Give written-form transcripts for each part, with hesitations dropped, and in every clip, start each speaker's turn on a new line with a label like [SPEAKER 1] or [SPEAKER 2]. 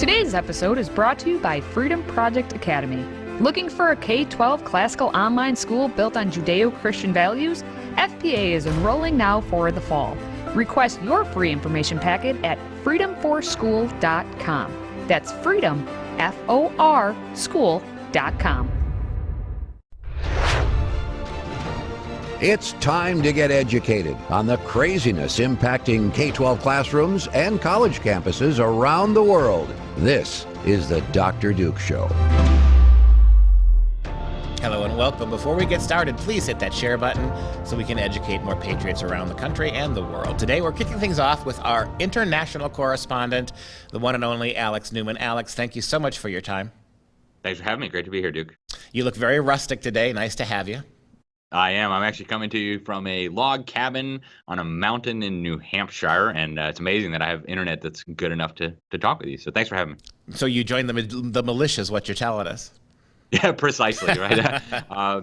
[SPEAKER 1] Today's episode is brought to you by FreedomProject Academy. Looking for a K-12 classical online school built on Judeo-Christian values? FPA is enrolling now for the fall. Request your free information packet at freedomforschool.com. That's freedom, F-O-R, school.com.
[SPEAKER 2] It's time to get educated on the craziness impacting K-12 classrooms and college campuses around the world. This is the Dr. Duke Show.
[SPEAKER 3] Hello and welcome. Before we get started, please hit that share button so we can educate more patriots around the country and the world. Today, we're kicking things off with our international correspondent, the one and only Alex Newman. Alex, thank you so much for your time.
[SPEAKER 4] Thanks for having me. Great to be here, Duke.
[SPEAKER 3] You look very rustic today. Nice to have you.
[SPEAKER 4] I am. I'm actually coming to you from a log cabin on a mountain in New Hampshire, and it's amazing that I have internet that's good enough to talk with you. So thanks for having me.
[SPEAKER 3] So you joined the militia is what you're telling us.
[SPEAKER 4] Yeah, precisely, right?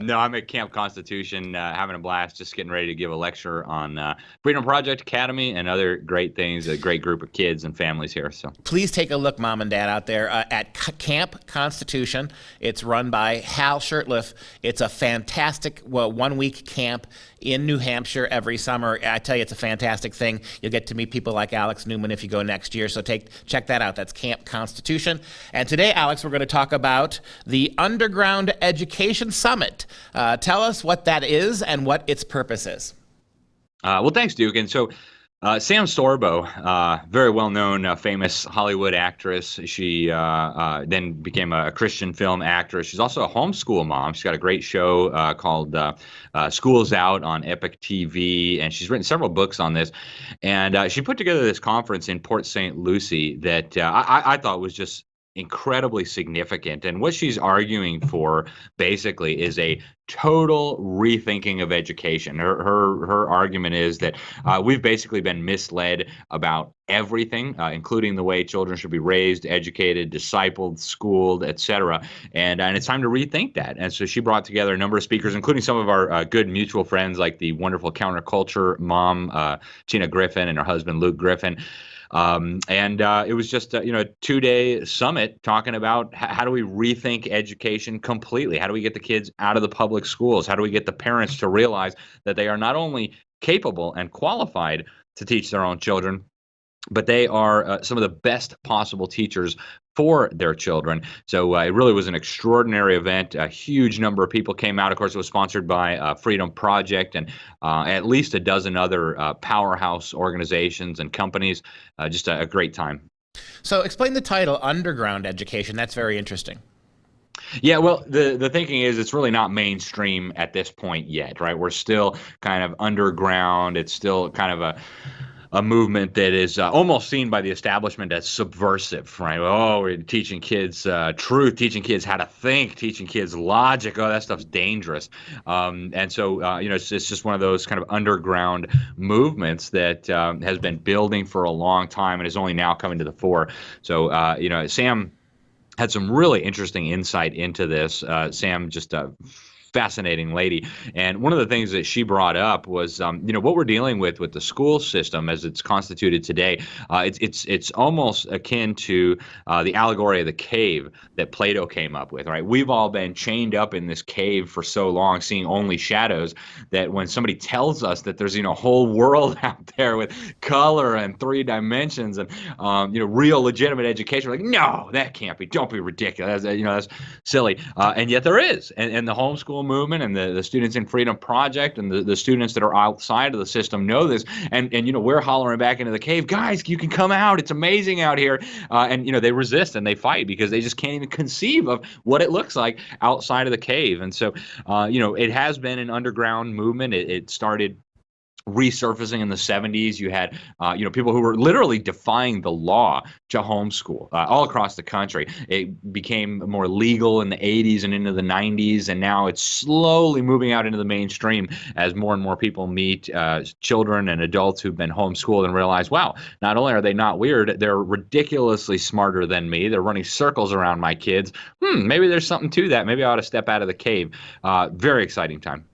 [SPEAKER 4] No, I'm at Camp Constitution, having a blast, just getting ready to give a lecture on Freedom Project Academy and other great things, a great group of kids and families here. So
[SPEAKER 3] please take a look, Mom and Dad, out there at Camp Constitution. It's run by Hal Shurtleff. It's a fantastic one-week camp in New Hampshire every summer. I tell you, it's a fantastic thing. You'll get to meet people like Alex Newman if you go next year, so check that out. That's Camp Constitution. And today, Alex, we're going to talk about the Underground Education Summit. Tell us what that is and what its purpose is.
[SPEAKER 4] Well, thanks, Duke. And so Sam Sorbo, very well-known, famous Hollywood actress. She then became a Christian film actress. She's also a homeschool mom. She's got a great show called School's Out on Epic TV, and she's written several books on this. And she put together this conference in Port St. Lucie that I thought was just incredibly significant. And what she's arguing for basically is a total rethinking of education. Her argument is that we've basically been misled about everything, including the way children should be raised, educated, discipled, schooled, etc. And it's time to rethink that. And so she brought together a number of speakers, including some of our good mutual friends, like the wonderful counterculture mom, Tina Griffin, and her husband, Luke Griffin. It was just a 2-day summit talking about how do we rethink education completely? How do we get the kids out of the public schools? How do we get the parents to realize that they are not only capable and qualified to teach their own children, but they are some of the best possible teachers for their children. So it really was an extraordinary event. A huge number of people came out. Of course, it was sponsored by Freedom Project and at least a dozen other powerhouse organizations and companies. Just a great time.
[SPEAKER 3] So explain the title, Underground Education. That's very interesting.
[SPEAKER 4] Yeah, well, the thinking is it's really not mainstream at this point yet, right? We're still kind of underground. It's still kind of a movement that is almost seen by the establishment as subversive, right? Oh, we're teaching kids truth, teaching kids how to think, teaching kids logic. Oh, that stuff's dangerous. And so, it's just one of those kind of underground movements that has been building for a long time and is only now coming to the fore. So, Sam had some really interesting insight into this. Sam just fascinating lady. And one of the things that she brought up was, what we're dealing with the school system as it's constituted today. It's almost akin to the allegory of the cave that Plato came up with, right? We've all been chained up in this cave for so long, seeing only shadows, that when somebody tells us that there's, a whole world out there with color and 3 dimensions and, real legitimate education, we're like, no, that can't be. Don't be ridiculous. That's silly. And yet there is. And the homeschool movement and the students in Freedom Project and the students that are outside of the system know this. And we're hollering back into the cave, guys, you can come out. It's amazing out here. And they resist and they fight because they just can't even conceive of what it looks like outside of the cave. And so, it has been an underground movement. It started resurfacing in the 70s. You had, people who were literally defying the law to homeschool all across the country. It became more legal in the 80s and into the 90s, and now it's slowly moving out into the mainstream as more and more people meet children and adults who've been homeschooled and realize, wow, not only are they not weird, they're ridiculously smarter than me. They're running circles around my kids. Maybe there's something to that. Maybe I ought to step out of the cave. Very exciting time.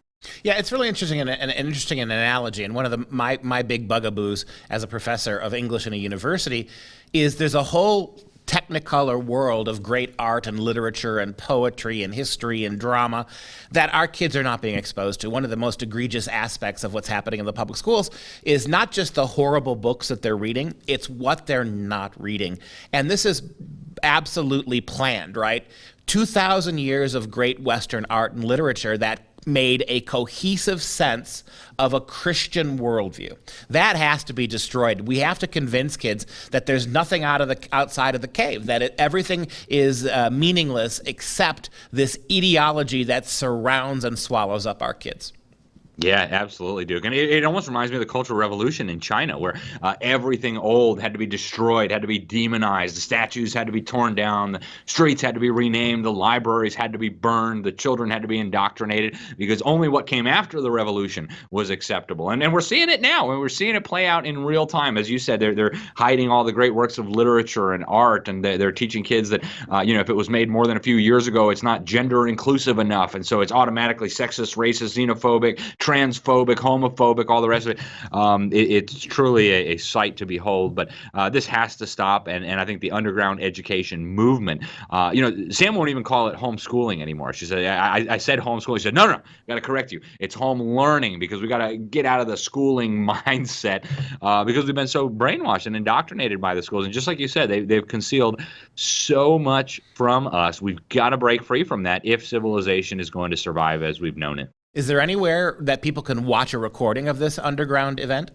[SPEAKER 3] Yeah, it's really interesting and an interesting analogy. And one of my big bugaboos as a professor of English in a university is there's a whole technicolor world of great art and literature and poetry and history and drama that our kids are not being exposed to. One of the most egregious aspects of what's happening in the public schools is not just the horrible books that they're reading, it's what they're not reading. And this is absolutely planned, right? 2,000 years of great Western art and literature that made a cohesive sense of a Christian worldview. That has to be destroyed. We have to convince kids that there's nothing outside of the cave, that everything is meaningless except this ideology that surrounds and swallows up our kids.
[SPEAKER 4] Yeah, absolutely, Duke. And it almost reminds me of the Cultural Revolution in China, where everything old had to be destroyed, had to be demonized. The statues had to be torn down. The streets had to be renamed. The libraries had to be burned. The children had to be indoctrinated, because only what came after the revolution was acceptable. And we're seeing it now, and we're seeing it play out in real time. As you said, they're hiding all the great works of literature and art, and they're teaching kids that, if it was made more than a few years ago, it's not gender inclusive enough. And so it's automatically sexist, racist, xenophobic, transphobic, homophobic, all the rest of it. It's truly a sight to behold, but this has to stop, and I think the underground education movement, Sam won't even call it homeschooling anymore. She said, I said homeschooling. She said, no, got to correct you. It's home learning, because we got to get out of the schooling mindset, because we've been so brainwashed and indoctrinated by the schools. And just like you said, they've concealed so much from us. We've got to break free from that if civilization is going to survive as we've known it.
[SPEAKER 3] Is there anywhere that people can watch a recording of this underground event?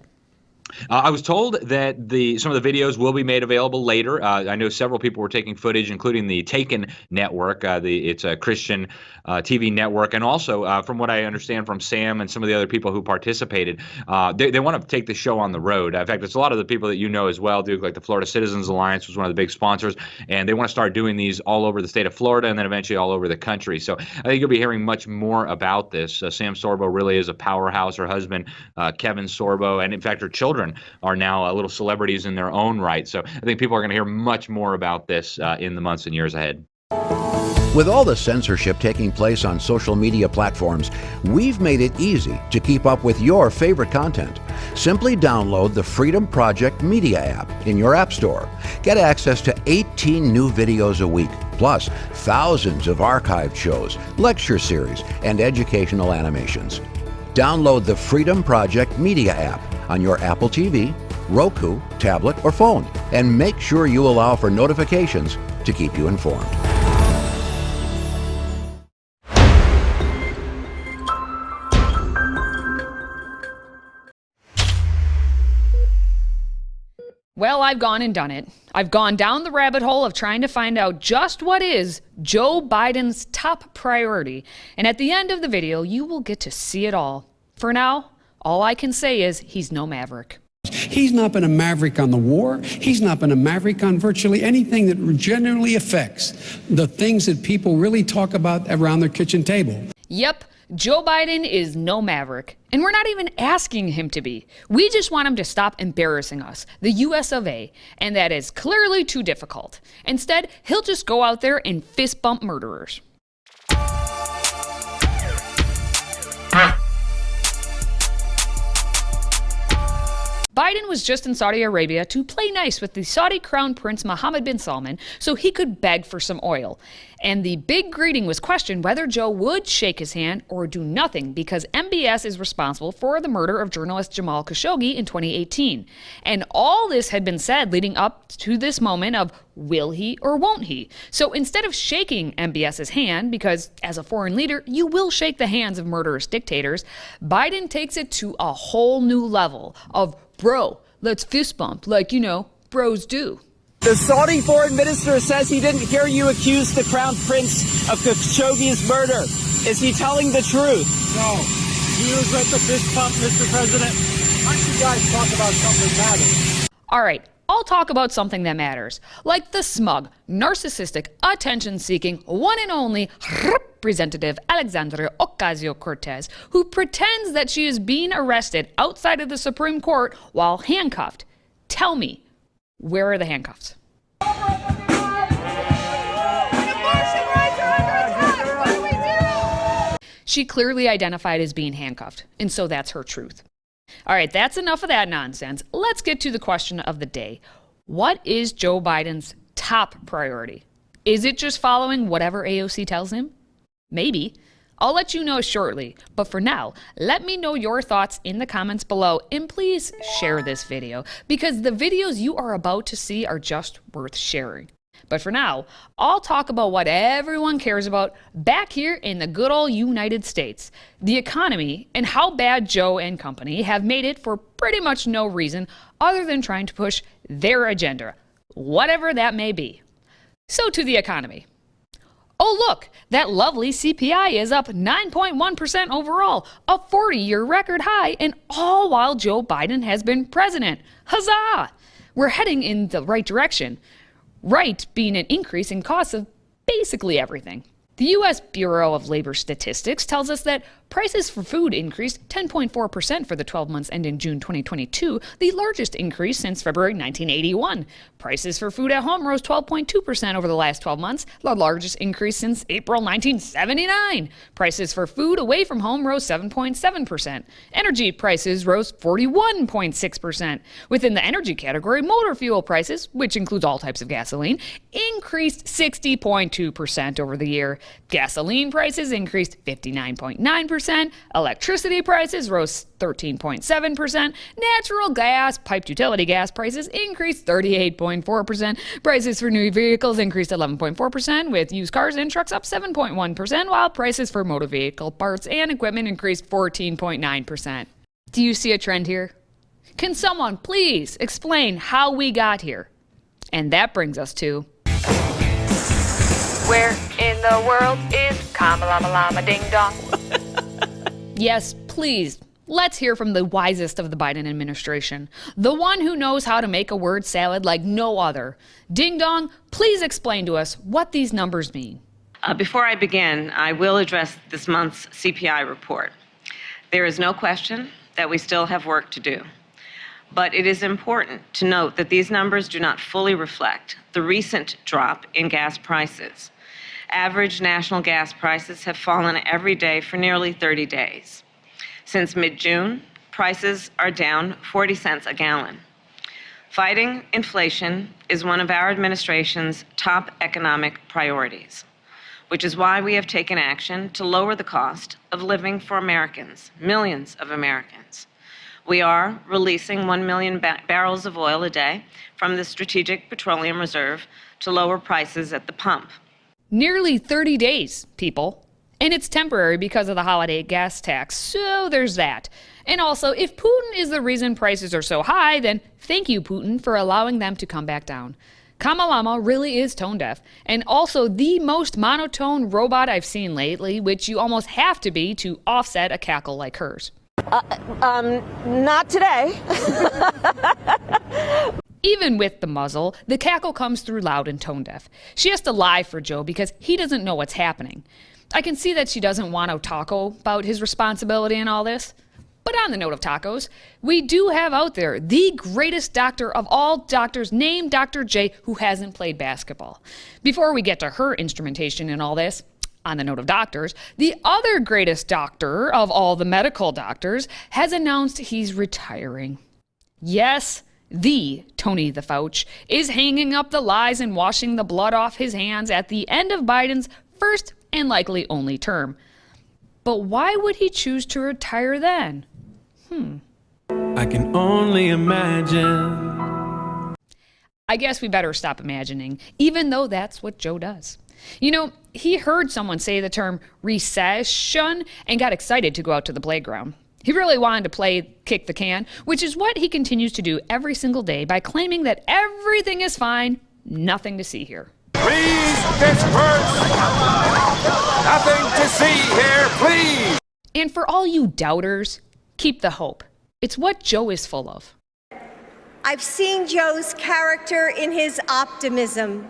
[SPEAKER 4] I was told that some of the videos will be made available later. I know several people were taking footage, including the Taken network. It's a Christian TV network. And also, from what I understand from Sam and some of the other people who participated, they want to take the show on the road. In fact, it's a lot of the people that you know as well, Duke, like the Florida Citizens Alliance was one of the big sponsors. And they want to start doing these all over the state of Florida and then eventually all over the country. So I think you'll be hearing much more about this. Sam Sorbo really is a powerhouse. Her husband, Kevin Sorbo, and in fact, her children are now little celebrities in their own right. So I think people are going to hear much more about this in the months and years ahead.
[SPEAKER 2] With all the censorship taking place on social media platforms, we've made it easy to keep up with your favorite content. Simply download the Freedom Project Media app in your app store. Get access to 18 new videos a week, plus thousands of archived shows, lecture series, and educational animations. Download the Freedom Project Media app on your Apple TV, Roku, tablet, or phone, and make sure you allow for notifications to keep you informed.
[SPEAKER 1] Well, I've gone and done it. I've gone down the rabbit hole of trying to find out just what is Joe Biden's top priority. And at the end of the video, you will get to see it all. For now, all I can say is he's no maverick.
[SPEAKER 5] He's not been a maverick on the war. He's not been a maverick on virtually anything that generally affects the things that people really talk about around their kitchen table.
[SPEAKER 1] Yep, Joe Biden is no maverick. And we're not even asking him to be. We just want him to stop embarrassing us, the US of A, and that is clearly too difficult. Instead, he'll just go out there and fist bump murderers. Biden was just in Saudi Arabia to play nice with the Saudi Crown Prince Mohammed bin Salman so he could beg for some oil. And the big greeting was questioned whether Joe would shake his hand or do nothing because MBS is responsible for the murder of journalist Jamal Khashoggi in 2018. And all this had been said leading up to this moment of will he or won't he? So instead of shaking MBS's hand, because as a foreign leader, you will shake the hands of murderous dictators, Biden takes it to a whole new level of, bro, let's fist bump like, bros do.
[SPEAKER 6] The Saudi foreign minister says he didn't hear you accuse the crown prince of Khashoggi's murder. Is he telling the truth?
[SPEAKER 7] No. He was at the fist pump, Mr. President. Why don't you guys talk about something that matters?
[SPEAKER 1] All right, I'll talk about something that matters. Like the smug, narcissistic, attention-seeking, one and only Representative Alexandria Ocasio-Cortez, who pretends that she is being arrested outside of the Supreme Court while handcuffed. Tell me, where are the handcuffs? She clearly identified as being handcuffed, and so that's her truth. All right, that's enough of that nonsense. Let's get to the question of the day. What is Joe Biden's top top priority. Is it just following whatever AOC tells him? Maybe. I'll let you know shortly, but for now, let me know your thoughts in the comments below, and please share this video, because the videos you are about to see are just worth sharing. But for now, I'll talk about what everyone cares about back here in the good old United States, the economy, and how bad Joe and company have made it for pretty much no reason other than trying to push their agenda, whatever that may be. So to the economy. Oh look, that lovely CPI is up 9.1% overall, a 40-year record high, and all while Joe Biden has been president. Huzzah! We're heading in the right direction. Right being an increase in costs of basically everything. The U.S. Bureau of Labor Statistics tells us that prices for food increased 10.4% for the 12 months ending June 2022, the largest increase since February 1981. Prices for food at home rose 12.2% over the last 12 months, the largest increase since April 1979. Prices for food away from home rose 7.7%. Energy prices rose 41.6%. Within the energy category, motor fuel prices, which includes all types of gasoline, increased 60.2% over the year. Gasoline prices increased 59.9%, electricity prices rose 13.7%, natural gas, piped utility gas prices increased 38.4%, prices for new vehicles increased 11.4%, with used cars and trucks up 7.1%, while prices for motor vehicle parts and equipment increased 14.9%. Do you see a trend here? Can someone please explain how we got here? And that brings us to... Where in the world is Kama Lama Ding Dong? Yes, please. Let's hear from the wisest of the Biden administration. The one who knows how to make a word salad like no other. Ding Dong, please explain to us what these numbers mean.
[SPEAKER 8] Before I begin, I will address this month's CPI report. There is no question that we still have work to do. But it is important to note that these numbers do not fully reflect the recent drop in gas prices. Average national gas prices have fallen every day for nearly 30 days. Since mid-June, prices are down 40 cents a gallon. Fighting inflation is one of our administration's top economic priorities, which is why we have taken action to lower the cost of living for Americans, millions of Americans. We are releasing 1 million barrels of oil a day from the Strategic Petroleum Reserve to lower prices at the pump.
[SPEAKER 1] Nearly 30 days, people. And it's temporary because of the holiday gas tax, so there's that. And also, if Putin is the reason prices are so high, then thank you, Putin, for allowing them to come back down. Kama Lama really is tone deaf, and also the most monotone robot I've seen lately, which you almost have to be to offset a cackle like hers.
[SPEAKER 9] Not today.
[SPEAKER 1] Even with the muzzle, the cackle comes through loud and tone deaf. She has to lie for Joe because he doesn't know what's happening. I can see that she doesn't want to talk about his responsibility in all this. But on the note of tacos, we do have out there the greatest doctor of all doctors named Dr. J, who hasn't played basketball. Before we get to her instrumentation in all this, on the note of doctors, the other greatest doctor of all the medical doctors has announced he's retiring. Yes, the Tony the Fauci is hanging up the lies and washing the blood off his hands at the end of Biden's first and likely only term. But why would he choose to retire then?
[SPEAKER 10] I can only imagine.
[SPEAKER 1] I guess we better stop imagining, even though that's what Joe does. You know, he heard someone say the term recession and got excited to go out to the playground. He really wanted to play kick the can, which is what he continues to do every single day by claiming that everything is fine, nothing to see here.
[SPEAKER 11] Please disperse! Nothing to see here, please!
[SPEAKER 1] And for all you doubters, keep the hope. It's what Joe is full of.
[SPEAKER 9] I've seen Joe's character in his optimism.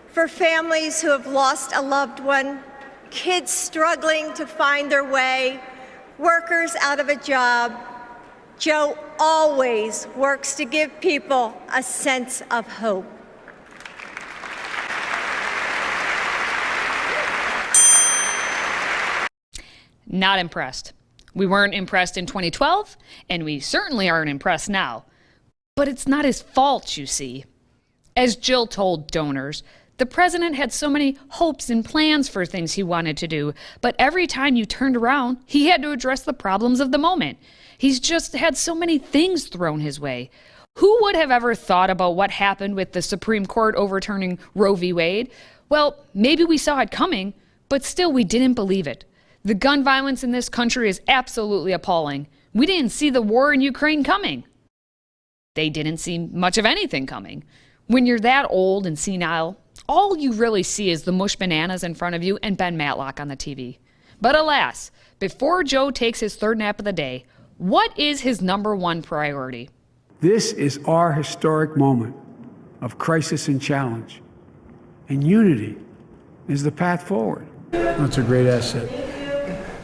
[SPEAKER 9] For families who have lost a loved one, kids struggling to find their way, workers out of a job, Joe always works to give people a sense of hope.
[SPEAKER 1] Not impressed. We weren't impressed in 2012, and we certainly aren't impressed now. But it's not his fault, you see. As Jill told donors, the president had so many hopes and plans for things he wanted to do, but every time you turned around, he had to address the problems of the moment. He's just had so many things thrown his way. Who would have ever thought about what happened with the Supreme Court overturning Roe v. Wade? Well, maybe we saw it coming, but still we didn't believe it. The gun violence in this country is absolutely appalling. We didn't see the war in Ukraine coming. They didn't see much of anything coming. When you're that old and senile, all you really see is the mush bananas in front of you and Ben Matlock on the TV. But alas, before Joe takes his third nap of the day, what is his number one priority?
[SPEAKER 5] This is our historic moment of crisis and challenge. And unity is the path forward. That's a great asset.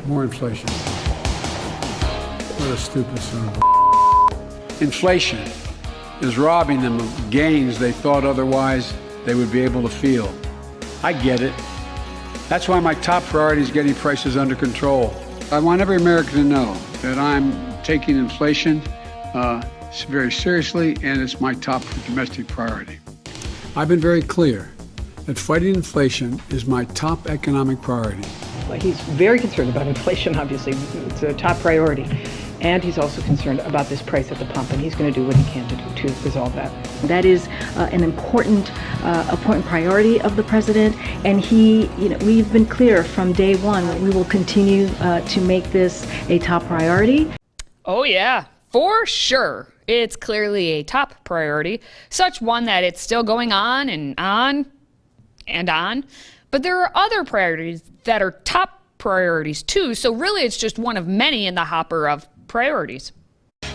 [SPEAKER 5] More inflation. What a stupid son of a... Inflation is robbing them of gains they thought otherwise they would be able to feel. I get it. That's why my top priority is getting prices under control. I want every American to know that I'm taking inflation very seriously, and it's my top domestic priority. I've been very clear that fighting inflation is my top economic priority.
[SPEAKER 12] He's very concerned about inflation, obviously. It's a top priority. And he's also concerned about this price at the pump, and he's going to do what he can to resolve that. That is an important priority of the president, and we've been clear from day one that we will continue to make this a top priority.
[SPEAKER 1] Oh yeah, for sure. It's clearly a top priority, such one that it's still going on and on and on. But there are other priorities that are top priorities too, so really it's just one of many in the hopper of priorities.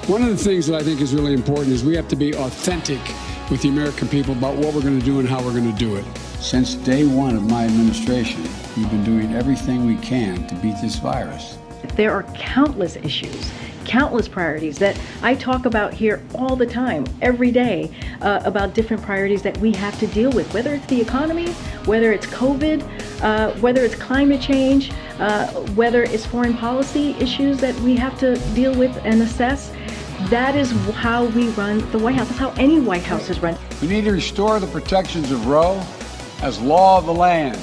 [SPEAKER 5] One of the things that I think is really important is we have to be authentic with the American people about what we're going to do and how we're going to do it. Since day one of my administration, we've been doing everything we can to beat this virus.
[SPEAKER 12] There are countless issues, countless priorities that I talk about here all the time, every day, about different priorities that we have to deal with, whether it's the economy, whether it's COVID, whether it's climate change, whether it's foreign policy issues that we have to deal with and assess. That is how we run the White House. That's how any White House is run.
[SPEAKER 5] We need to restore the protections of Roe as law of the land.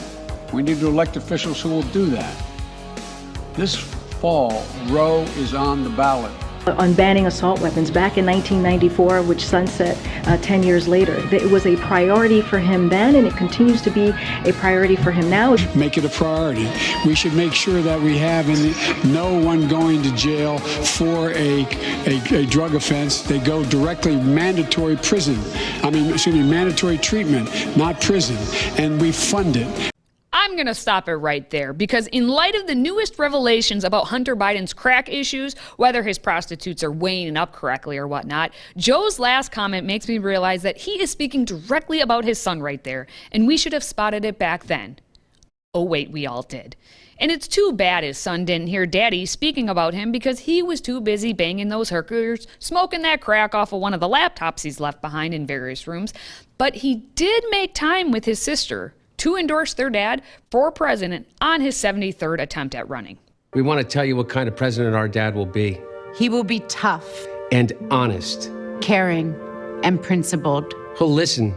[SPEAKER 5] We need to elect officials who will do that. This fall, Roe is on the ballot.
[SPEAKER 12] On banning assault weapons back in 1994, which sunset 10 years later. It was a priority for him then, and it continues to be a priority for him now.
[SPEAKER 5] Make it a priority. We should make sure that we have no one going to jail for a drug offense. They go directly mandatory treatment, not prison, and we fund it.
[SPEAKER 1] I'm going to stop it right there because in light of the newest revelations about Hunter Biden's crack issues, whether his prostitutes are weighing up correctly or whatnot, Joe's last comment makes me realize that he is speaking directly about his son right there, and we should have spotted it back then. Oh wait, we all did. And it's too bad his son didn't hear Daddy speaking about him because he was too busy banging those hookers, smoking that crack off of one of the laptops he's left behind in various rooms. But he did make time with his sister to endorse their dad for president on his 73rd attempt at running.
[SPEAKER 10] We want to tell you what kind of president our dad will be.
[SPEAKER 13] He will be tough,
[SPEAKER 10] and honest,
[SPEAKER 13] caring, and principled.
[SPEAKER 10] He'll listen.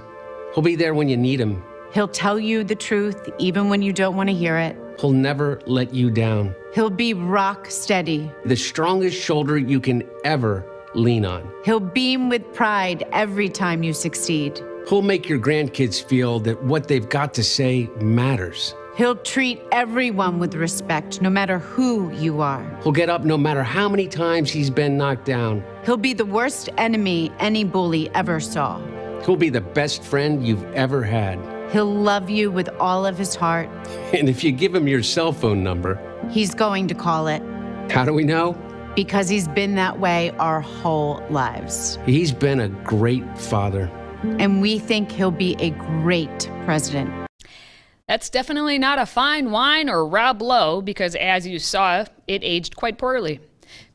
[SPEAKER 10] He'll be there when you need him.
[SPEAKER 13] He'll tell you the truth even when you don't want to hear it.
[SPEAKER 10] He'll never let you down.
[SPEAKER 13] He'll be rock steady.
[SPEAKER 10] The strongest shoulder you can ever lean on.
[SPEAKER 13] He'll beam with pride every time you succeed.
[SPEAKER 10] He'll make your grandkids feel that what they've got to say matters.
[SPEAKER 13] He'll treat everyone with respect, no matter who you are.
[SPEAKER 10] He'll get up no matter how many times he's been knocked down.
[SPEAKER 13] He'll be the worst enemy any bully ever saw.
[SPEAKER 10] He'll be the best friend you've ever had.
[SPEAKER 13] He'll love you with all of his heart.
[SPEAKER 10] And if you give him your cell phone number,
[SPEAKER 13] he's going to call it.
[SPEAKER 10] How do we know?
[SPEAKER 13] Because he's been that way our whole lives.
[SPEAKER 10] He's been a great father.
[SPEAKER 13] And we think he'll be a great president.
[SPEAKER 1] That's definitely not a fine wine or Rob Lowe because, as you saw, it aged quite poorly.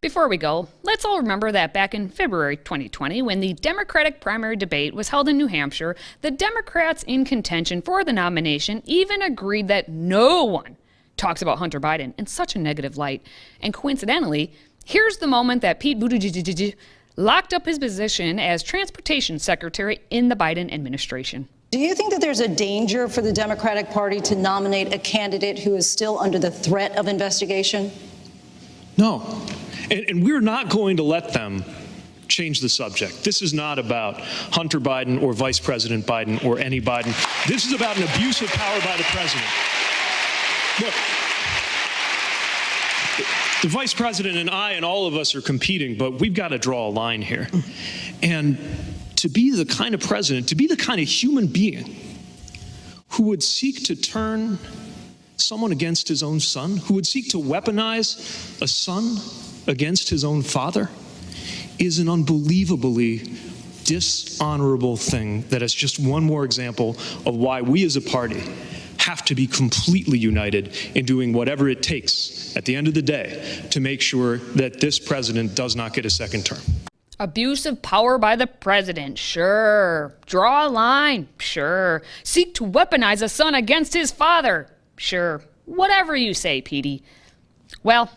[SPEAKER 1] Before we go, let's all remember that back in February 2020, when the Democratic primary debate was held in New Hampshire, the Democrats in contention for the nomination even agreed that no one talks about Hunter Biden in such a negative light. And coincidentally, here's the moment that Pete Buttigieg locked up his position as Transportation Secretary in the Biden administration.
[SPEAKER 14] Do you think that there's a danger for the Democratic Party to nominate a candidate who is still under the threat of investigation?
[SPEAKER 15] No. And we're not going to let them change the subject. This is not about Hunter Biden or Vice President Biden or any Biden. This is about an abuse of power by the president. Look, the Vice President and I and all of us are competing, but we've got to draw a line here. And to be the kind of president, to be the kind of human being who would seek to turn someone against his own son, who would seek to weaponize a son against his own father, is an unbelievably dishonorable thing that is just one more example of why we as a party have to be completely united in doing whatever it takes at the end of the day to make sure that this president does not get a second term.
[SPEAKER 1] Abuse of power by the president, sure. Draw a line, sure. Seek to weaponize a son against his father, sure. Whatever you say, Petey. Well,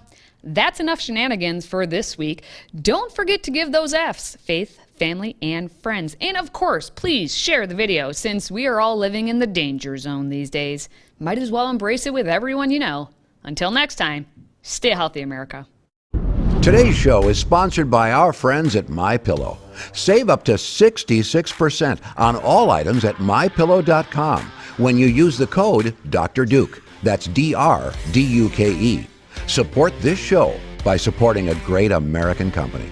[SPEAKER 1] that's enough shenanigans for this week. Don't forget to give those Fs, faith, family, and friends. And of course, please share the video since we are all living in the danger zone these days. Might as well embrace it with everyone you know. Until next time, stay healthy, America.
[SPEAKER 2] Today's show is sponsored by our friends at MyPillow. Save up to 66% on all items at MyPillow.com when you use the code Dr. Duke. That's DRDUKE. Support this show by supporting a great American company.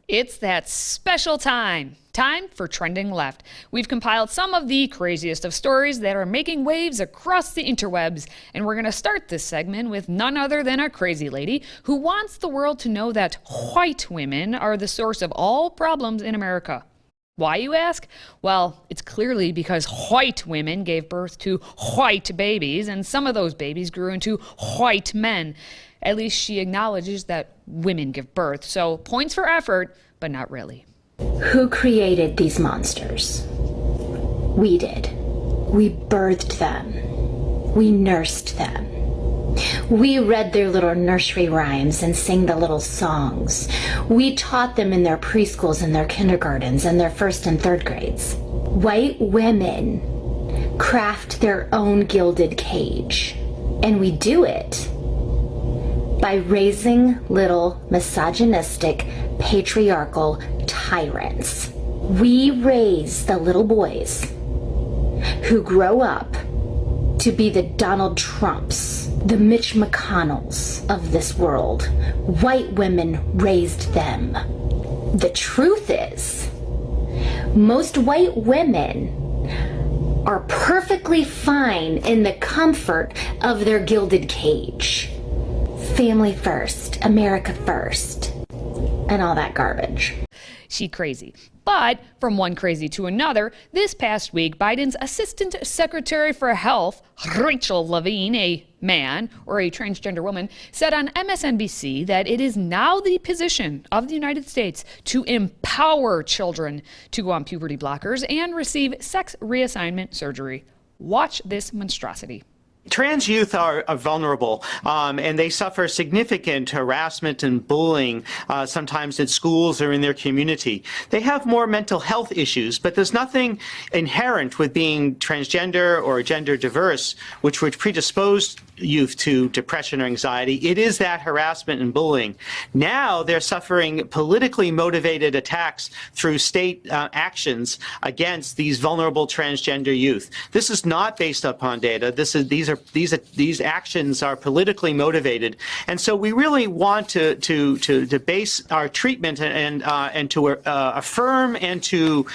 [SPEAKER 1] It's that special time for Trending Left. We've compiled some of the craziest of stories that are making waves across the interwebs, and we're going to start this segment with none other than a crazy lady who wants the world to know that white women are the source of all problems in America. Why, you ask? Well, it's clearly because white women gave birth to white babies, and some of those babies grew into white men. At least she acknowledges that women give birth, so points for effort, but not really.
[SPEAKER 16] Who created these monsters? We did. We birthed them. We nursed them. We read their little nursery rhymes and sang the little songs. We taught them in their preschools and their kindergartens and their first and third grades. White women craft their own gilded cage, and we do it by raising little misogynistic, patriarchal tyrants. We raise the little boys who grow up to be the Donald Trumps, the Mitch McConnells of this world. White women raised them. The truth is, most white women are perfectly fine in the comfort of their gilded cage. Family first, America first, and all that garbage.
[SPEAKER 1] She crazy. But from one crazy to another, this past week, Biden's Assistant Secretary for Health, Rachel Levine, a man or a transgender woman, said on MSNBC that it is now the position of the United States to empower children to go on puberty blockers and receive sex reassignment surgery. Watch this monstrosity.
[SPEAKER 17] Trans youth are vulnerable, and they suffer significant harassment and bullying, sometimes at schools or in their community. They have more mental health issues, but there's nothing inherent with being transgender or gender diverse which would predispose youth to depression or anxiety. It is that harassment and bullying. Now they're suffering politically motivated attacks through state actions against these vulnerable transgender youth. This is not based upon data. These actions are politically motivated, and so we really want to base our treatment and to affirm and to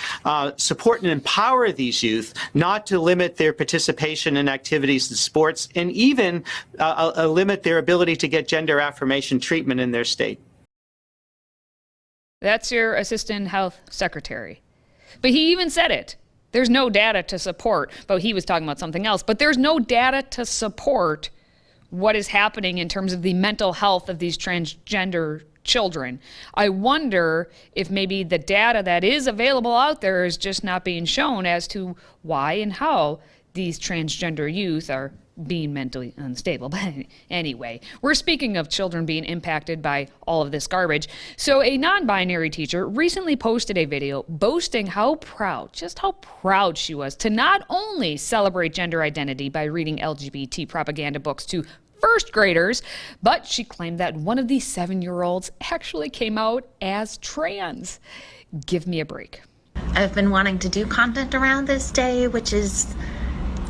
[SPEAKER 17] support and empower these youth, not to limit their participation in activities in sports, and even limit their ability to get gender affirmation treatment in their state.
[SPEAKER 1] That's your Assistant Health Secretary. But he even said it. There's no data to support, but he was talking about something else, but there's no data to support what is happening in terms of the mental health of these transgender children. I wonder if maybe the data that is available out there is just not being shown as to why and how these transgender youth are being mentally unstable. But anyway, we're speaking of children being impacted by all of this garbage. So a non-binary teacher recently posted a video boasting how proud she was to not only celebrate gender identity by reading LGBT propaganda books to first graders, but she claimed that one of these 7-year-olds actually came out as trans. Give me a break.
[SPEAKER 18] I've been wanting to do content around this day, which is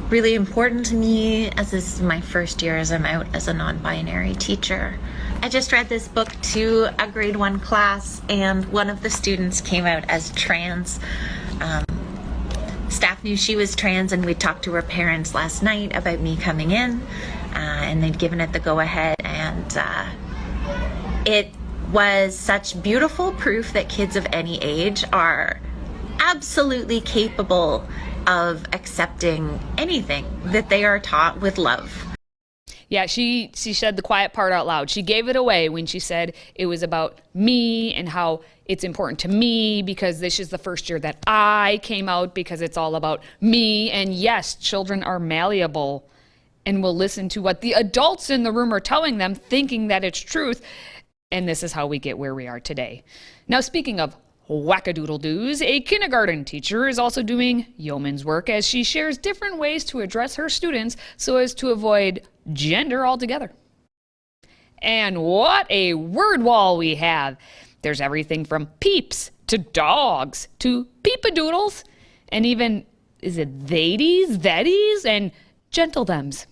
[SPEAKER 18] really important to me, as this is my first year as I'm out as a non-binary teacher. I just read this book to a grade 1 class, and one of the students came out as trans. Staff knew she was trans, and we talked to her parents last night about me coming in, and they'd given it the go-ahead, and it was such beautiful proof that kids of any age are absolutely capable of accepting anything that they are taught with love.
[SPEAKER 1] Yeah, she said the quiet part out loud. She gave it away when she said it was about me and how it's important to me because this is the first year that I came out because it's all about me. And yes, children are malleable and will listen to what the adults in the room are telling them, thinking that it's truth. And this is how we get where we are today. Now, speaking of wackadoodle-doos, a kindergarten teacher is also doing yeoman's work as she shares different ways to address her students so as to avoid gender altogether. And what a word wall we have. There's everything from peeps to dogs to peepadoodles and even, is it theydies, thedies, and gentle thems.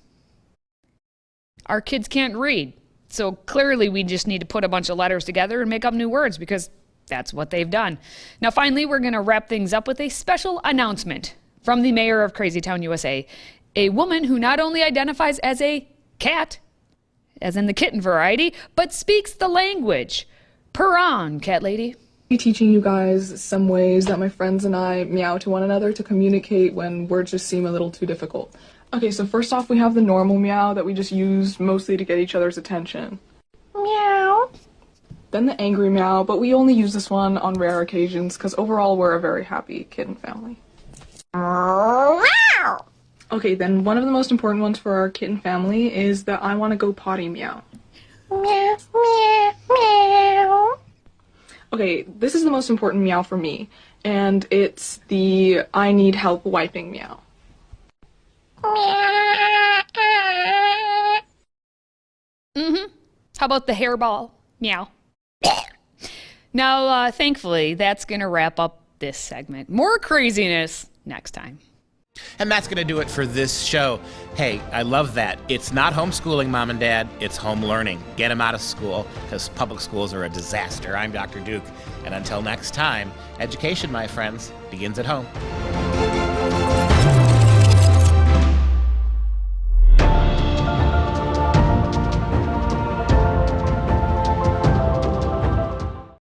[SPEAKER 1] Our kids can't read, so clearly we just need to put a bunch of letters together and make up new words because that's what they've done. Now, finally, we're going to wrap things up with a special announcement from the mayor of Crazy Town, USA, a woman who not only identifies as a cat, as in the kitten variety, but speaks the language. Purr on, cat lady.
[SPEAKER 19] I'll be teaching you guys some ways that my friends and I meow to one another to communicate when words just seem a little too difficult. Okay, so first off, we have the normal meow that we just use mostly to get each other's attention. Meow. Then the angry meow, but we only use this one on rare occasions because overall we're a very happy kitten family. Meow. Okay, then one of the most important ones for our kitten family is the I want to go potty meow. Meow, meow, meow. Okay, this is the most important meow for me, and it's the I need help wiping meow.
[SPEAKER 1] How about the hairball meow? Now, thankfully, that's going to wrap up this segment. More craziness next time.
[SPEAKER 3] And that's going to do it for this show. Hey, I love that. It's not homeschooling, Mom and Dad. It's home learning. Get them out of school because public schools are a disaster. I'm Dr. Duke. And until next time, education, my friends, begins at home.